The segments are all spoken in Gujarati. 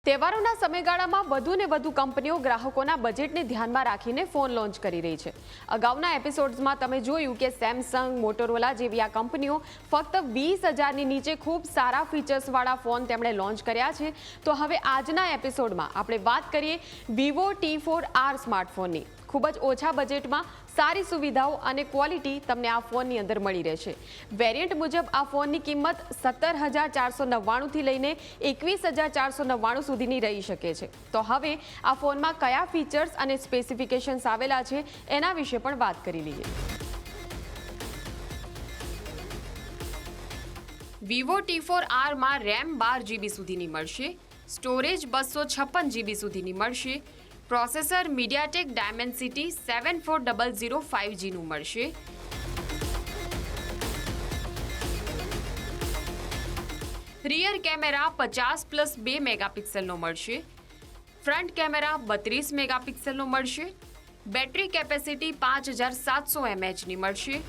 તહેવારોના સમયગાળામાં વધુ ને વધુ કંપનીઓ ગ્રાહકોના બજેટને ધ્યાનમાં રાખીને ફોન લોન્ચ કરી રહી છે. અગાઉના એપિસોડ્સમાં તમે જોયું કે સેમસંગ, મોટોરોલા જેવી આ કંપનીઓ ફક્ત 20,000ની નીચે ખૂબ સારા ફીચર્સવાળા ફોન તેમણે લોન્ચ કર્યા છે. તો હવે આજના એપિસોડમાં આપણે વાત કરીએ વિવો T4R સ્માર્ટફોનની. ખૂબ જ ઓછા બજેટમાં સારી સુવિધાઓ અને ક્વોલિટી તમને આ ફોનની અંદર મળી રહેશે. વેરિયન્ટ મુજબ આ ફોનની કિંમત 17,499થી લઈને 21,499 સુધીની રહી શકે છે. તો હવે આ ફોનમાં કયા ફીચર્સ અને સ્પેસિફિકેશન્સ આવેલા છે એના વિશે પણ વાત કરી લઈએ. વિવો T4R માં રેમ 12GB સુધીની મળશે, સ્ટોરેજ 256GB સુધીની મળશે, પ્રોસેસર મીડિયાટેક ડાયમેન્સિટી 7400 5Gનું મળશે. રિયર કેમેરા 50+2 મેગાપિક્સલનો મળશે, ફ્રન્ટ કેમેરા 32 મેગાપિક્સલનો મળશે, બેટરી કેપેસિટી 5700 mAhની મળશે.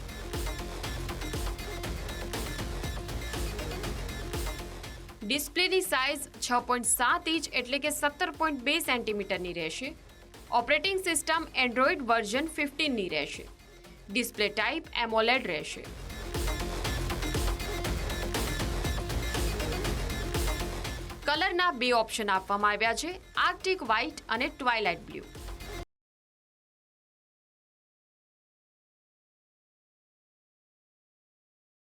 ડિસ્પ્લેની સાઇઝ 6.7 ઇંચ એટલે કે 17.2 સેન્ટીમીટરની રહેશે. ઓપરેટિંગ સિસ્ટમ એન્ડ્રોઇડ વર્ઝન 15ની રહેશે. ડિસ્પ્લે ટાઈપ એમોલેડ રહેશે. કલરના બે ઓપ્શન આપવામાં આવ્યા છે, આર્કટિક વ્હાઇટ અને ટ્વાઇલાઇટ બ્લુ.